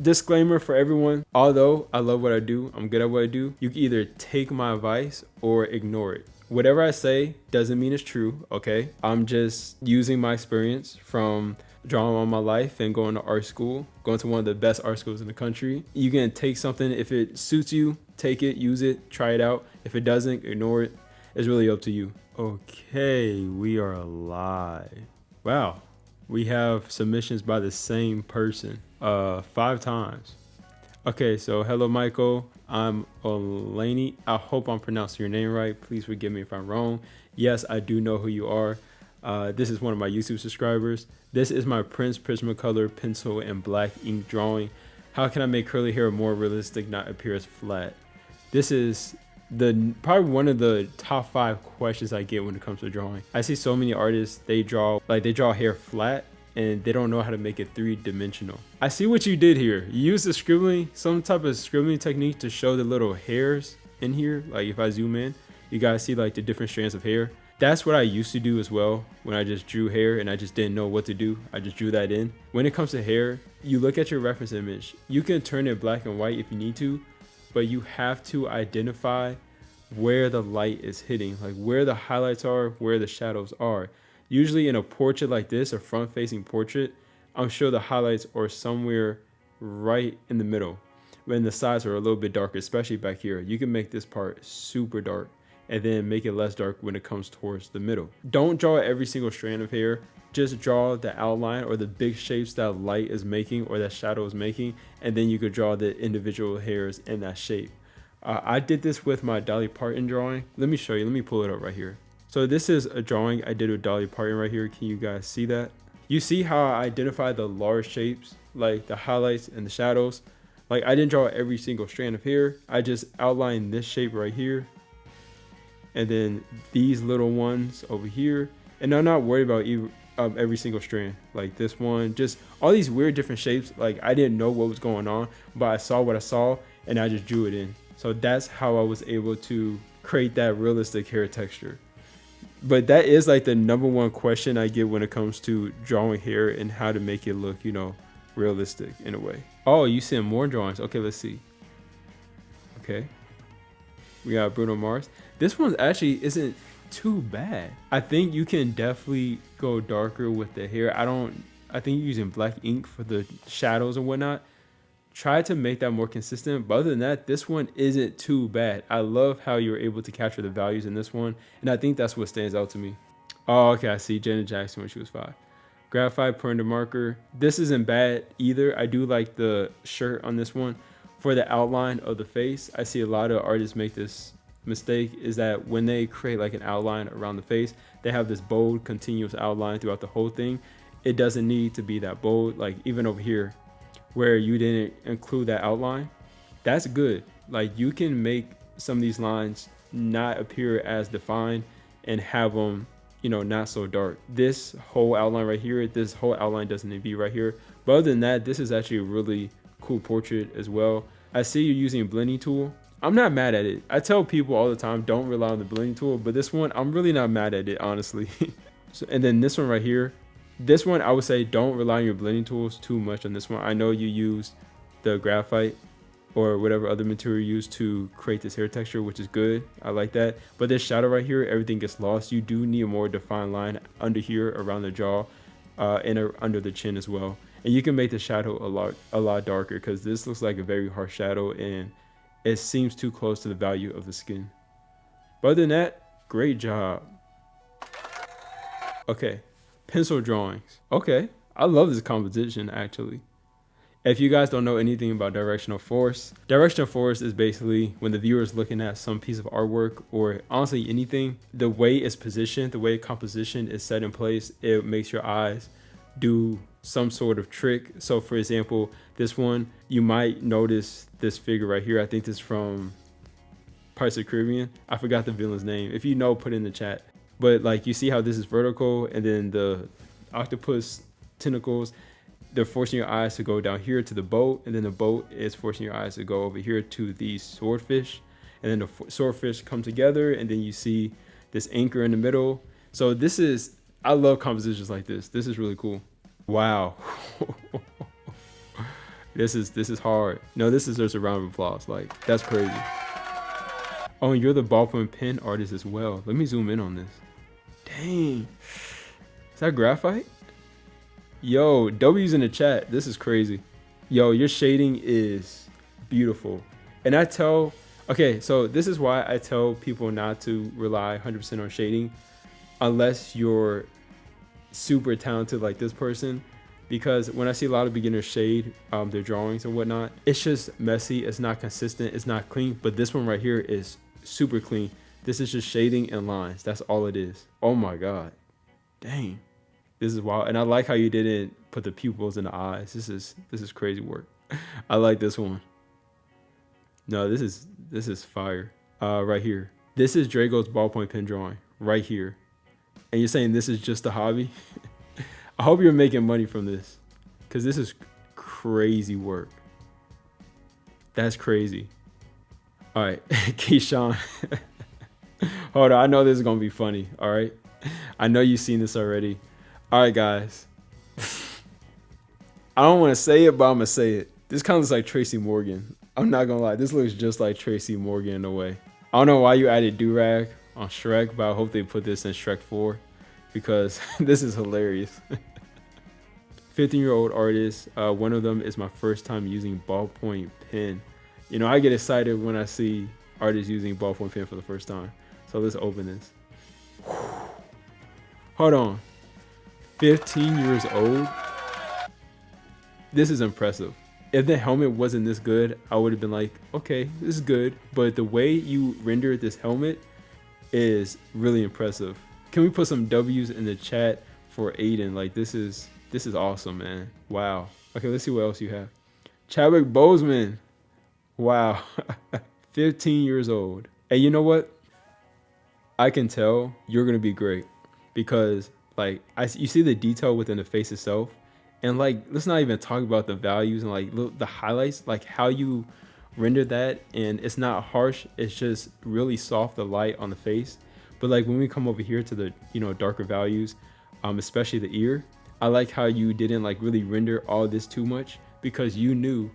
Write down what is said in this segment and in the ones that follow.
Disclaimer for everyone, although I love what I do, I'm good at what I do, you can either take my advice or ignore it. Whatever I say doesn't mean it's true, okay? I'm just using my experience from drawing all my life and going to art school, going to one of the best art schools in the country. You can take something, if it suits you, take it, use it, try it out. If it doesn't, ignore it. It's really up to you. Okay, we are live. Wow, we have submissions by the same person 5 times. Okay, so hello Michael, I'm Olaney. I hope I'm pronouncing your name right. Please forgive me if I'm wrong. Yes, I do know who you are. This is one of my YouTube subscribers. This is my Prince Prismacolor pencil and black ink drawing. How can I make curly hair more realistic, not appear as flat? This is probably one of the top 5 questions I get when it comes to drawing. I see so many artists, they draw hair flat and they don't know how to make it 3-dimensional. I see what you did here. You used some type of scribbling technique to show the little hairs in here. Like if I zoom in, you guys see like the different strands of hair. That's what I used to do as well when I just drew hair and I just didn't know what to do. I just drew that in. When it comes to hair, you look at your reference image. You can turn it black and white if you need to, but you have to identify where the light is hitting, like where the highlights are, where the shadows are. Usually in a portrait like this, a front-facing portrait, I'm sure the highlights are somewhere right in the middle, when the sides are a little bit darker, especially back here. You can make this part super dark and then make it less dark when it comes towards the middle. Don't draw every single strand of hair. Just draw the outline or the big shapes that light is making or that shadow is making, and then you could draw the individual hairs in that shape. I did this with my Dolly Parton drawing. Let me show you. Let me pull it up right here. So this is a drawing I did with Dolly Parton right here. Can you guys see that? You see how I identify the large shapes, like the highlights and the shadows? Like I didn't draw every single strand of hair. I just outlined this shape right here, and then these little ones over here. And I'm not worried about every single strand, like this one, just all these weird different shapes. Like I didn't know what was going on, but I saw what I saw and I just drew it in. So that's how I was able to create that realistic hair texture. But that is like the #1 question I get when it comes to drawing hair and how to make it look, realistic in a way. Oh, you sent more drawings. Okay, let's see. Okay. We got Bruno Mars. This one actually isn't too bad. I think you can definitely go darker with the hair. I think you're using black ink for the shadows and whatnot. Try to make that more consistent, but other than that, this one isn't too bad. I love how you're able to capture the values in this one, and I think that's what stands out to me. Oh, okay, I see Janet Jackson when she was 5. Graphite printer marker. This isn't bad either. I do like the shirt on this one. For the outline of the face, I see a lot of artists make this mistake, is that when they create like an outline around the face, they have this bold, continuous outline throughout the whole thing. It doesn't need to be that bold. Like even over here, where you didn't include that outline, that's good. Like you can make some of these lines not appear as defined and have them, not so dark. This whole outline right here, this whole outline doesn't need to be right here. But other than that, this is actually a really cool portrait as well. I see you're using a blending tool. I'm not mad at it. I tell people all the time, don't rely on the blending tool, but this one, I'm really not mad at it, honestly. And then this one right here, this one, I would say don't rely on your blending tools too much on this one. I know you use the graphite or whatever other material you use to create this hair texture, which is good. I like that. But this shadow right here, everything gets lost. You do need a more defined line under here around the jaw and under the chin as well. And you can make the shadow a lot darker, because this looks like a very harsh shadow and it seems too close to the value of the skin. But other than that, great job. Okay. Pencil drawings. Okay, I love this composition actually. If you guys don't know anything about directional force is basically when the viewer is looking at some piece of artwork, or honestly anything, the way it's positioned, the way composition is set in place, it makes your eyes do some sort of trick. So for example, this one, you might notice this figure right here. I think this is from Pirates of the Caribbean. I forgot the villain's name. If you know, put it in the chat. But like you see how this is vertical, and then the octopus tentacles, they're forcing your eyes to go down here to the boat, and then the boat is forcing your eyes to go over here to the swordfish, and then the swordfish come together, and then you see this anchor in the middle. So I love compositions like this. This is really cool. Wow. This is hard. No, this deserves a round of applause. Like, that's crazy. Oh, and you're the ballpoint pen artist as well. Let me zoom in on this. Dang. Is that graphite? Yo, W's in the chat. This is crazy. Yo, your shading is beautiful. And okay, so this is why I tell people not to rely 100% on shading unless you're super talented like this person. Because when I see a lot of beginners shade their drawings and whatnot, it's just messy, it's not consistent, it's not clean. But this one right here is super clean. This is just shading and lines. That's all it is. Oh my God. Dang. This is wild. And I like how you didn't put the pupils in the eyes. This is crazy work. I like this one. No, this is fire. Right here. This is Drago's ballpoint pen drawing right here. And you're saying this is just a hobby? I hope you're making money from this, because this is crazy work. That's crazy. All right, Keyshawn. Hold on, I know this is gonna be funny. All right, I know you've seen this already. All right, guys. I don't want to say it, but I'm gonna say it. This kind of looks like Tracy Morgan. I'm not gonna lie, this looks just like Tracy Morgan in a way. I don't know why you added Durag on Shrek, but I hope they put this in Shrek 4, because this is hilarious. 15-year-old artist. One of them is my first time using ballpoint pen. You know, I get excited when I see artists using ballpoint pen for the first time. So let's open this. Hold on. 15 years old. This is impressive. If the helmet wasn't this good, I would have been like, okay, this is good. But the way you rendered this helmet is really impressive. Can we put some W's in the chat for Aiden? Like, this is awesome, man. Wow. Okay, let's see what else you have. Chadwick Boseman. Wow. 15 years old. And you know what? I can tell you're going to be great, because like you see the detail within the face itself. And like, let's not even talk about the values and like the highlights, like how you render that. And it's not harsh. It's just really soft, the light on the face. But like when we come over here to the, darker values, especially the ear, I like how you didn't like really render all this too much, because you knew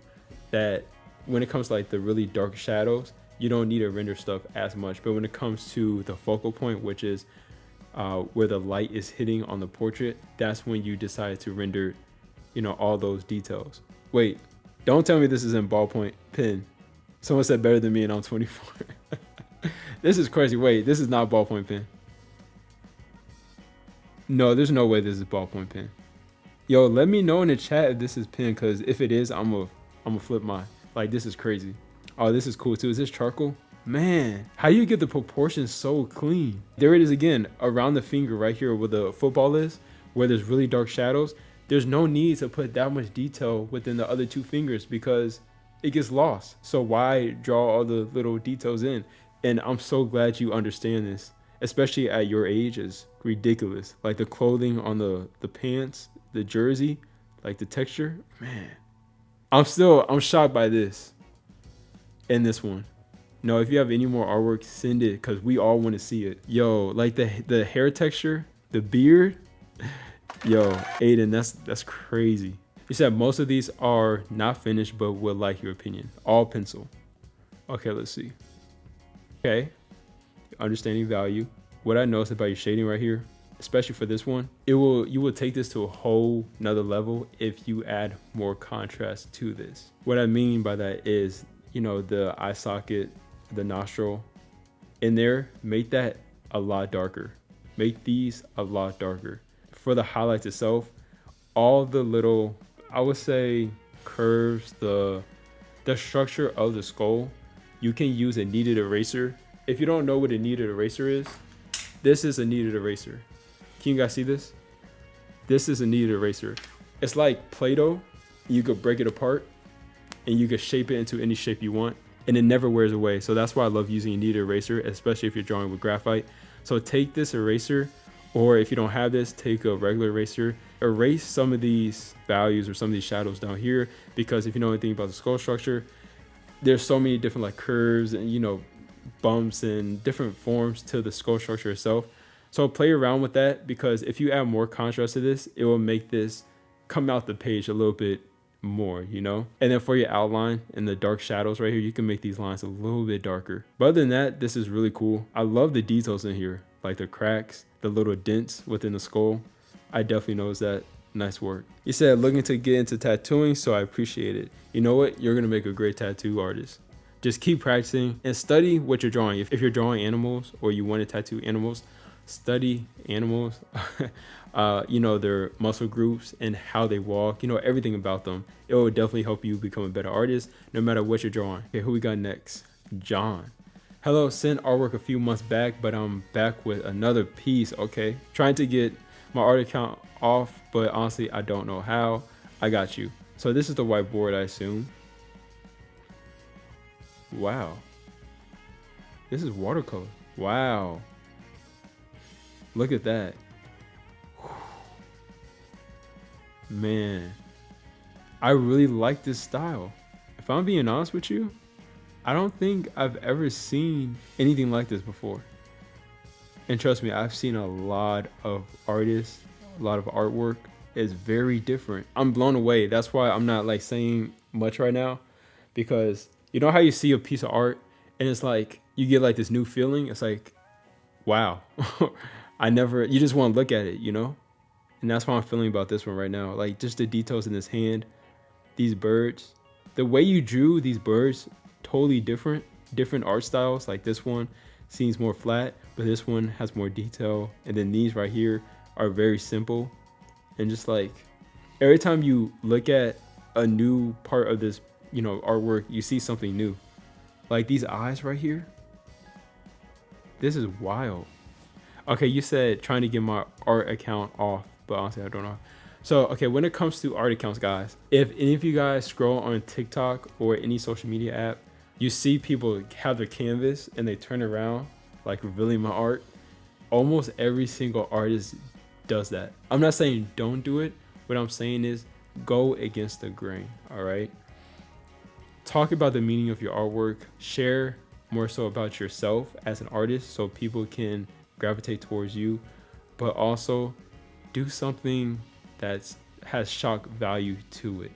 that when it comes to like the really dark shadows, you don't need to render stuff as much. But when it comes to the focal point, which is where the light is hitting on the portrait, that's when you decide to render, all those details. Wait, don't tell me this is in ballpoint pen. Someone said better than me and I'm 24. This is crazy. Wait, this is not ballpoint pen. No, there's no way this is ballpoint pen. Yo, let me know in the chat if this is pen, because if it is, I'm gonna flip mine. Like, this is crazy. Oh, this is cool too. Is this charcoal? Man, how do you get the proportions so clean? There it is again, around the finger right here where the football is, where there's really dark shadows. There's no need to put that much detail within the other two fingers, because it gets lost. So why draw all the little details in? And I'm so glad you understand this, especially at your age. Is ridiculous. Like the clothing on the pants, the jersey, like the texture, man. I'm shocked by this. And this one. No, if you have any more artwork, send it, because we all want to see it. Yo, like the hair texture, the beard. Yo, Aiden, that's crazy. You said most of these are not finished, but would like your opinion. All pencil. Okay, let's see. Okay, understanding value. What I noticed about your shading right here, especially for this one, you will take this to a whole nother level if you add more contrast to this. What I mean by that is, the eye socket, the nostril in there, make that a lot darker. Make these a lot darker. For the highlights itself, all the little, I would say, curves, the structure of the skull, you can use a kneaded eraser. If you don't know what a kneaded eraser is, this is a kneaded eraser. Can you guys see this? This is a kneaded eraser. It's like Play-Doh. You could break it apart and you could shape it into any shape you want, and it never wears away. So that's why I love using a kneaded eraser, especially if you're drawing with graphite. So take this eraser, or if you don't have this, take a regular eraser. Erase some of these values or some of these shadows down here, because if you know anything about the skull structure, there's so many different like curves and bumps and different forms to the skull structure itself. So play around with that, because if you add more contrast to this, it will make this come out the page a little bit more, you know? And then for your outline and the dark shadows right here, you can make these lines a little bit darker. But other than that, this is really cool. I love the details in here, like the cracks, the little dents within the skull. I definitely noticed that. Nice work. You said looking to get into tattooing, so I appreciate it. You know what? You're gonna make a great tattoo artist. Just keep practicing and study what you're drawing. If you're drawing animals or you want to tattoo animals, study animals. You know, their muscle groups and how they walk, you know, everything about them. It will definitely help you become a better artist no matter what you're drawing. Okay, who we got next? John. Hello, sent artwork a few months back, but I'm back with another piece. Okay, trying to get my art account off, but honestly I don't know how. I got you. So this is the whiteboard, I assume. Wow, this is watercolor. Wow, look at that. Man, I really like this style. If I'm being honest with you, I don't think I've ever seen anything like this before. And trust me, I've seen a lot of artists, a lot of artwork. It's very different. I'm blown away. That's why I'm not like saying much right now, because you know how you see a piece of art and it's like you get like this new feeling. It's like, wow. You just want to look at it, you know? And that's what I'm feeling about this one right now. Like just the details in this hand, these birds, the way you drew these birds, totally different art styles. Like this one seems more flat, but this one has more detail. And then these right here are very simple. And just like every time you look at a new part of this, you know, artwork, you see something new. Like these eyes right here. This is wild. Okay, you said trying to get my art account off, but honestly, I don't know. So, okay, when it comes to art accounts, guys, if any of you guys scroll on TikTok or any social media app, you see people have their canvas and they turn around, like revealing my art. Almost every single artist does that. I'm not saying don't do it. What I'm saying is go against the grain, all right? Talk about the meaning of your artwork. Share more so about yourself as an artist so people can gravitate towards you, but also do something that has shock value to it.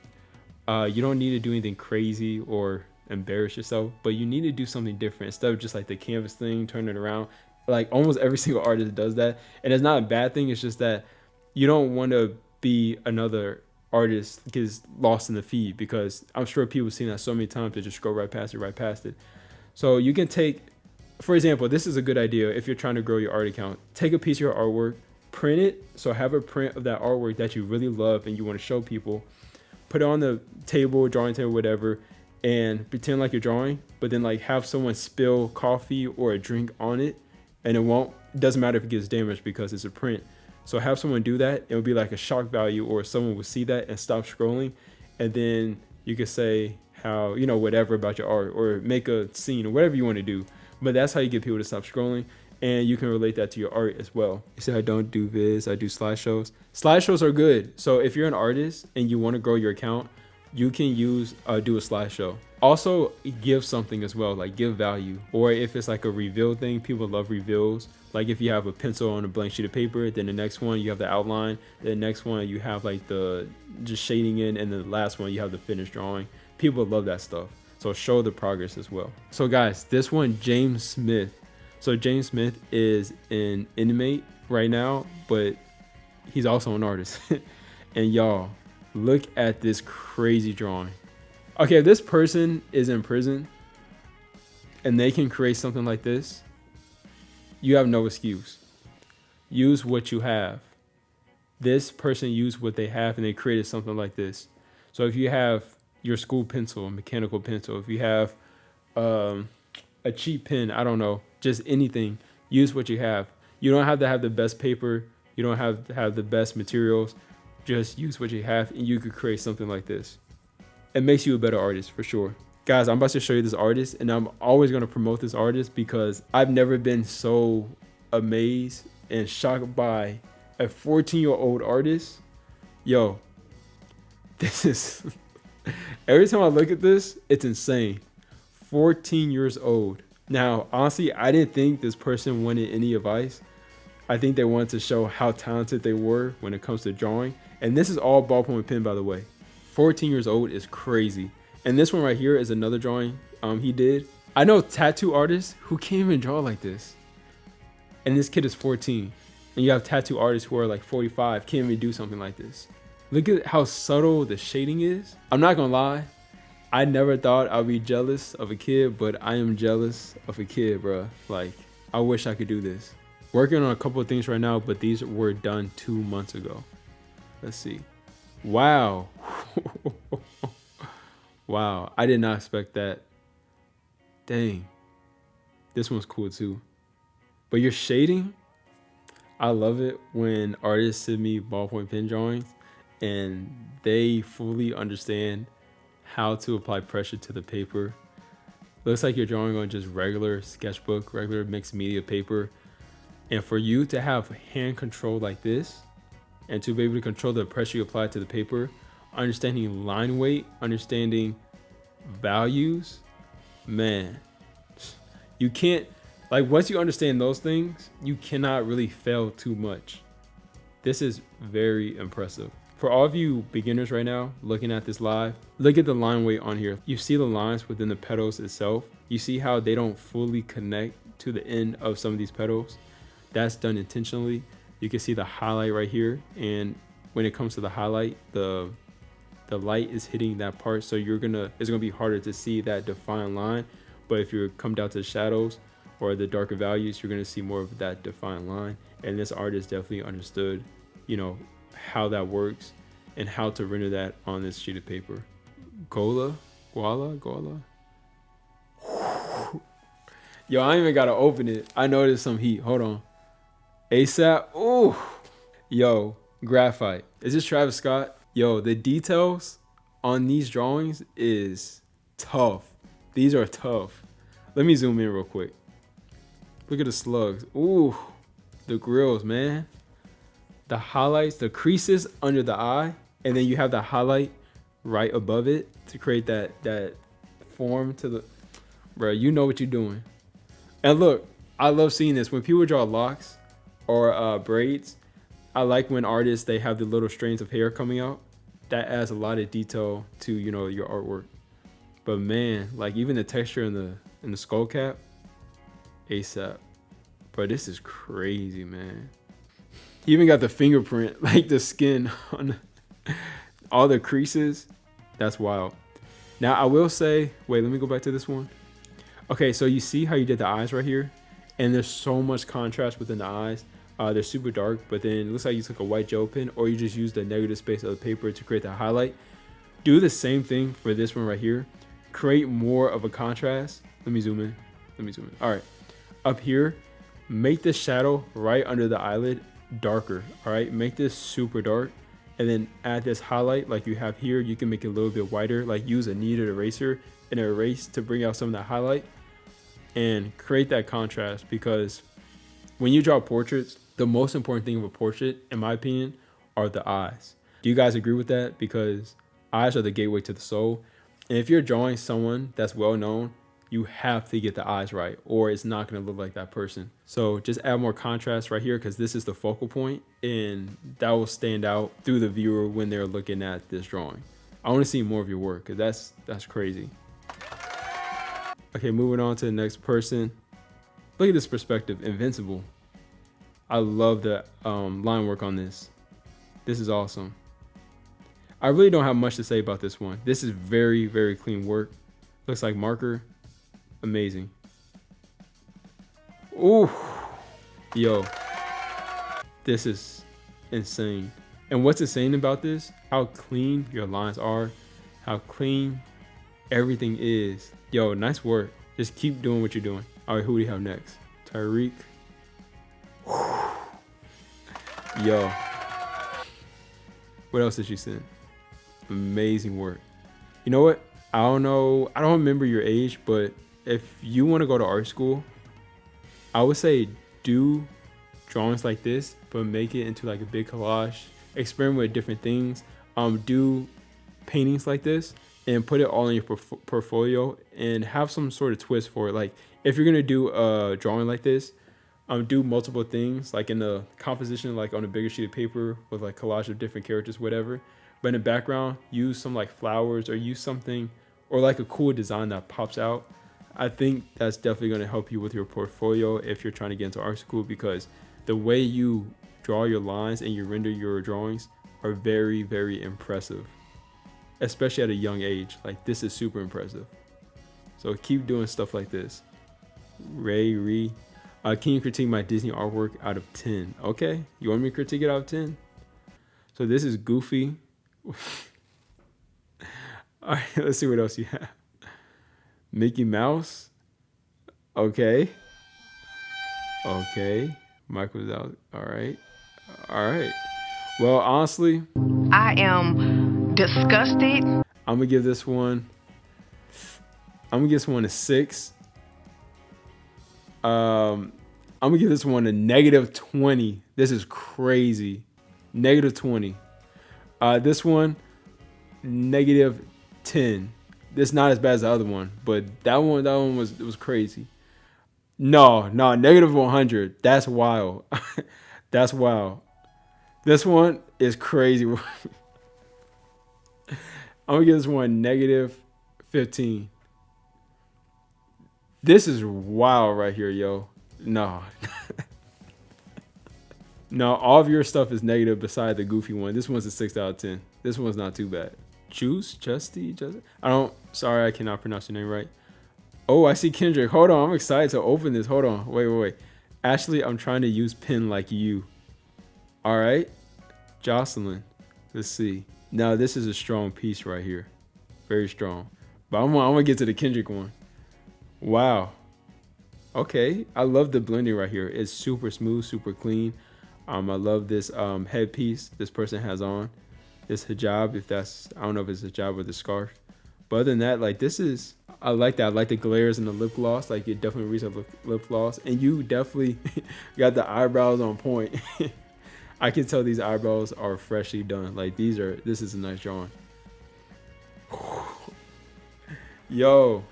You don't need to do anything crazy or embarrass yourself, but you need to do something different instead of just like the canvas thing, turn it around. Like almost every single artist does that, and it's not a bad thing. It's just that you don't want to be another artist gets lost in the feed, because I'm sure people have seen that so many times they just scroll right past it. So you can take, for example, this is a good idea if you're trying to grow your art account. Take a piece of your artwork, print it. So have a print of that artwork that you really love and you want to show people. Put it on the table, drawing table, whatever, and pretend like you're drawing, but then like have someone spill coffee or a drink on it, and it doesn't matter if it gets damaged because it's a print. So have someone do that. It would be like a shock value, or someone would see that and stop scrolling. And then you could say how, you know, whatever about your art, or make a scene or whatever you want to do. But that's how you get people to stop scrolling. And you can relate that to your art as well. You say I don't do vids, I do slideshows. Slideshows are good. So if you're an artist and you want to grow your account, you can do a slideshow. Also give something as well, like give value. Or if it's like a reveal thing, people love reveals. Like if you have a pencil on a blank sheet of paper, then the next one you have the outline, the next one you have like the just shading in, and the last one you have the finished drawing. People love that stuff. So show the progress as well. So guys, this one, James Smith. So James Smith is an inmate right now, but he's also an artist. And y'all, look at this crazy drawing. Okay, if this person is in prison and they can create something like this, you have no excuse. Use what you have. This person used what they have and they created something like this. So if you have your school pencil, a mechanical pencil, if you have a cheap pen, I don't know, just anything, use what you have. You don't have to have the best paper. You don't have to have the best materials. Just use what you have and you could create something like this. It makes you a better artist for sure. Guys, I'm about to show you this artist, and I'm always going to promote this artist because I've never been so amazed and shocked by a 14-year-old artist. Yo, this is, every time I look at this, it's insane. 14 years old. Now, honestly, I didn't think this person wanted any advice. I think they wanted to show how talented they were when it comes to drawing. And this is all ballpoint pen, by the way. 14 years old is crazy. And this one right here is another drawing he did. I know tattoo artists who can't even draw like this. And this kid is 14. And you have tattoo artists who are like 45, can't even do something like this. Look at how subtle the shading is. I'm not gonna lie, I never thought I'd be jealous of a kid, but I am jealous of a kid, bro. Like, I wish I could do this. Working on a couple of things right now, but these were done 2 months ago. Let's see. Wow. Wow, I did not expect that. Dang. This one's cool too. But your shading, I love it when artists send me ballpoint pen drawings and they fully understand how to apply pressure to the paper. Looks like you're drawing on just regular sketchbook, regular mixed media paper. And for you to have hand control like this and to be able to control the pressure you apply to the paper, understanding line weight, understanding values, man, you can't, like, once you understand those things, you cannot really fail too much. This is very impressive. For all of you beginners right now looking at this live, look at the line weight on here. You see the lines within the petals itself. You see how they don't fully connect to the end of some of these petals. That's done intentionally. You can see the highlight right here. And when it comes to the highlight, the light is hitting that part. So it's gonna be harder to see that defined line. But if you come down to the shadows or the darker values, you're gonna see more of that defined line. And this artist definitely understood, how that works and how to render that on this sheet of paper. Gola. Yo, I ain't even gotta open it. I know there's some heat. Hold on. ASAP. Oh, yo, graphite. Is this Travis Scott? Yo, the details on these drawings is tough. These are tough. Let me zoom in real quick. Look at the slugs. Ooh, the grills, man. The highlights, the creases under the eye, and then you have the highlight right above it to create that form to the, bro, you know what you're doing. And look, I love seeing this. When people draw locks or braids, I like when artists, they have the little strands of hair coming out. That adds a lot of detail to, your artwork. But man, like even the texture in the skull cap, ASAP. Bro, this is crazy, man. He even got the fingerprint, like the skin on all the creases. That's wild. Now I will say, wait, let me go back to this one. Okay, so you see how you did the eyes right here? And there's so much contrast within the eyes. They're super dark, but then it looks like you took a white gel pen or you just used the negative space of the paper to create the highlight. Do the same thing for this one right here. Create more of a contrast. Let me zoom in. All right, up here, make the shadow right under the eyelid darker. All right, make this super dark and then add this highlight like you have here. You can make it a little bit whiter, like use a kneaded eraser and erase to bring out some of that highlight and create that contrast. Because when you draw portraits, the most important thing of a portrait, in my opinion, are the eyes. Do you guys agree with that? Because eyes are the gateway to the soul. And if you're drawing someone that's well known, you have to get the eyes right or it's not going to look like that person. So just add more contrast right here because this is the focal point and that will stand out through the viewer when they're looking at this drawing. I want to see more of your work because that's crazy. Okay, moving on to the next person. Look at this perspective, Invincible. I love the line work on this. This is awesome. I really don't have much to say about this one. This is very, very clean work. Looks like marker. Amazing. Ooh, yo, this is insane. And what's insane about this? How clean your lines are, how clean everything is. Yo, nice work. Just keep doing what you're doing. All right, who do you have next? Tyreek. Yo, what else did she send? Amazing work. You know what? I don't remember your age, but if you want to go to art school, I would say do drawings like this, but make it into like a big collage. Experiment with different things. Do paintings like this and put it all in your portfolio and have some sort of twist for it. Like if you're gonna do a drawing like this, do multiple things like in the composition, like on a bigger sheet of paper with like collage of different characters, whatever. But in the background, use some like flowers or use something or like a cool design that pops out. I think that's definitely going to help you with your portfolio if you're trying to get into art school, because the way you draw your lines and you render your drawings are very, very impressive, especially at a young age. Like, this is super impressive. So keep doing stuff like this. Can you critique my Disney artwork out of 10? Okay, you want me to critique it out of 10? So this is Goofy. All right, let's see what else you have. Mickey Mouse. Okay. Michael's out. All right. Well, honestly, I am disgusted. I'm gonna give this one a 6. I'm gonna give this one a -20. This is crazy. -20. This one, -10. This is not as bad as the other one, but that one was crazy. No, -100. That's wild. That's wild. This one is crazy. I'm gonna give this one -15. This is wild right here, yo. No. No, all of your stuff is negative beside the Goofy one. This one's a 6 out of 10. This one's not too bad. Justy. Sorry, I cannot pronounce your name right. Oh, I see Kendrick. Hold on, I'm excited to open this. Hold on, wait. Ashley, I'm trying to use pen like you. All right, Jocelyn. Let's see. Now this is a strong piece right here, very strong. But I'm gonna get to the Kendrick one. Wow. Okay, I love the blending right here. It's super smooth, super clean. I love this headpiece this person has on. This hijab, I don't know if it's a hijab or the scarf. But other than that, like, I like that. I like the glares and the lip gloss. Like, it definitely reads up lip gloss. And you definitely got the eyebrows on point. I can tell these eyebrows are freshly done. Like, this is a nice drawing. Yo.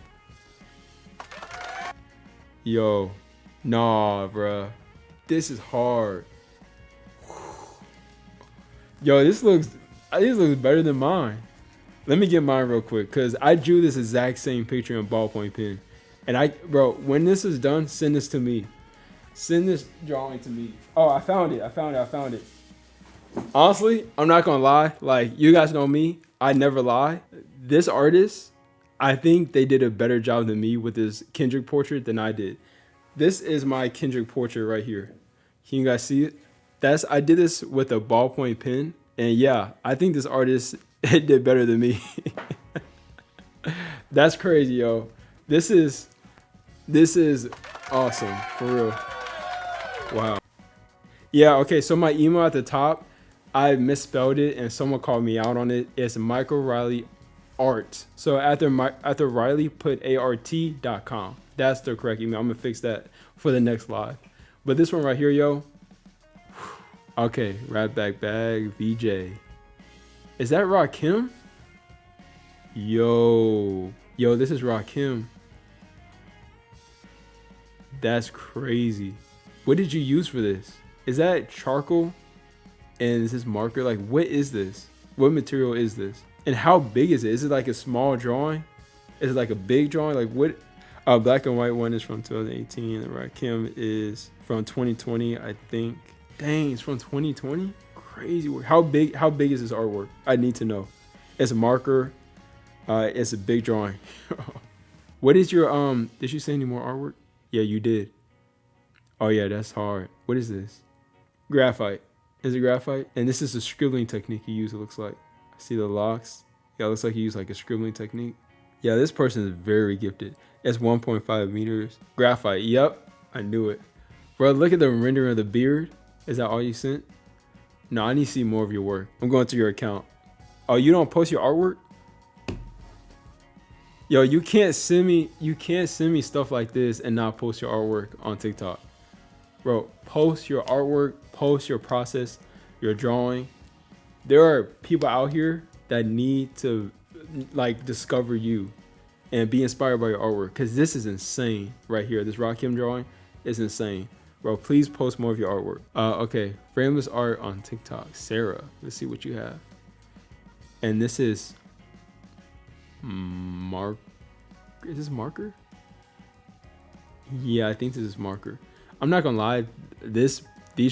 Nah, bruh. This is hard. Yo, this looks better than mine. Let me get mine real quick, because I drew this exact same picture in ballpoint pen. And bro, when this is done, send this to me. Send this drawing to me. Oh, I found it. Honestly, I'm not gonna lie. Like, you guys know me, I never lie. This artist, I think they did a better job than me with this Kendrick portrait than I did. This is my Kendrick portrait right here. Can you guys see it? I did this with a ballpoint pen, and yeah, I think this artist did better than me. That's crazy, yo. This is awesome, for real. Wow. Yeah, okay, so my email at the top, I misspelled it and someone called me out on it. It's Michael Riley Art. So after Riley, put art.com. That's the correct email. I'm gonna fix that for the next live. But this one right here, yo. Okay, Rat Back Bag, VJ. Is that Rakim? Yo, this is Rakim. That's crazy. What did you use for this? Is that charcoal? And is this marker? Like, what is this? What material is this? And how big is it? Is it like a small drawing? Is it like a big drawing? Like, what? Black and white one is from 2018. And Rakim is from 2020, I think. Dang, it's from 2020? Crazy work. How big is this artwork? I need to know. It's a marker. It's a big drawing. What is your did you say any more artwork? Yeah, you did. Oh yeah, that's hard. What is this? Graphite. Is it graphite? And this is a scribbling technique you use, it looks like. I see the locks. Yeah, it looks like you use like a scribbling technique. Yeah, this person is very gifted. It's 1.5 meters. Graphite. Yep, I knew it. Bro, look at the rendering of the beard. Is that all you sent? No, I need to see more of your work. I'm going to your account. Oh, you don't post your artwork? Yo, you can't send me stuff like this and not post your artwork on TikTok. Bro, post your artwork, post your process, your drawing. There are people out here that need to like discover you and be inspired by your artwork, because this is insane right here. This Rakim drawing is insane. Bro, please post more of your artwork. Okay, frameless art on TikTok. Sarah, let's see what you have. And this is Mark. Is this marker? Yeah, I think this is marker. I'm not gonna lie, these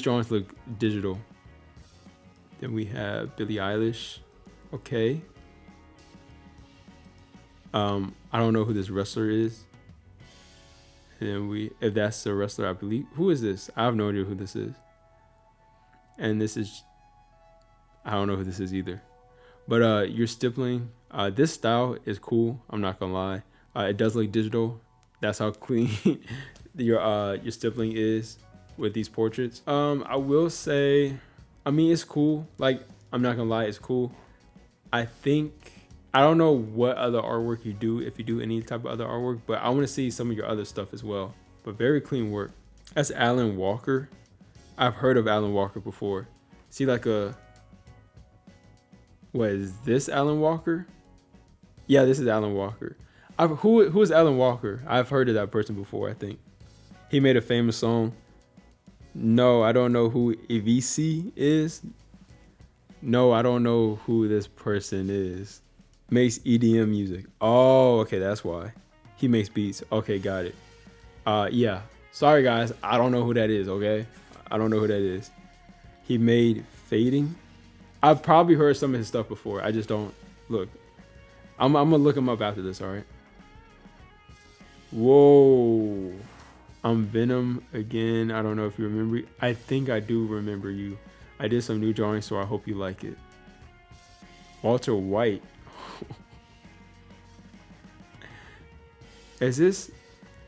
drawings look digital. Then we have Billie Eilish. Okay. I don't know who this wrestler is. And then if that's the wrestler, I believe. Who is this? I have no idea who this is. And this is, I don't know who this is either. But your stippling, this style is cool. I'm not gonna lie. It does look digital. That's how clean your stippling is with these portraits. I will say, I mean, it's cool. Like, I'm not gonna lie, it's cool. I don't know what other artwork you do, if you do any type of other artwork, but I want to see some of your other stuff as well. But very clean work. That's Alan Walker. I've heard of Alan Walker before. See, like what is this, Alan Walker? Yeah, this is Alan Walker. Who is Alan Walker? I've heard of that person before, I think. He made a famous song. No, I don't know who Evisi is. No, I don't know who this person is. Makes EDM music. Oh, okay, that's why. He makes beats. Okay, got it. Yeah. Sorry, guys. I don't know who that is, okay? I don't know who that is. He made Fading. I've probably heard some of his stuff before. I just don't. Look. I'm going to look him up after this, all right? Whoa. I'm Venom again. I don't know if you remember. I think I do remember you. I did some new drawings, so I hope you like it. Walter White. Is this?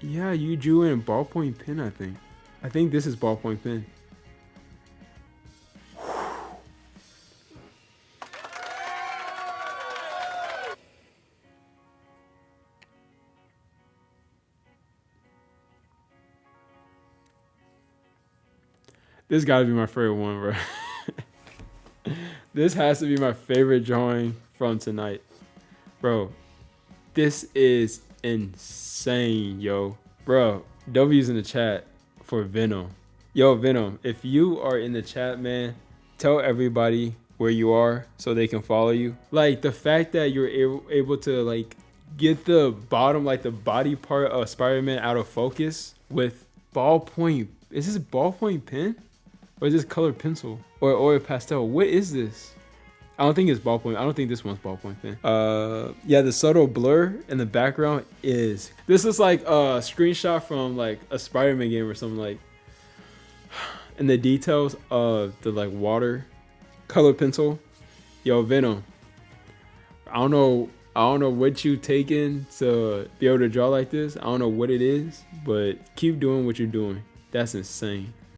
Yeah, you drew in ballpoint pen, I think. I think this is ballpoint pen. This gotta be my favorite one, bro. This has to be my favorite drawing from tonight. Bro, this is insane, yo. Bro, W's in the chat for Venom. Yo, Venom, if you are in the chat, man, tell everybody where you are so they can follow you. Like, the fact that you're able to, like, get the bottom, like, the body part of Spider-Man out of focus with ballpoint. Is this ballpoint pen? Or is this colored pencil? Or pastel? What is this? I don't think it's ballpoint. I don't think this one's ballpoint pen. Yeah, the subtle blur in the background is. This is like a screenshot from like a Spider-Man game or something, like. And the details of the like water color pencil. Yo, Venom. I don't know what you taken to be able to draw like this. I don't know what it is, but keep doing what you're doing. That's insane.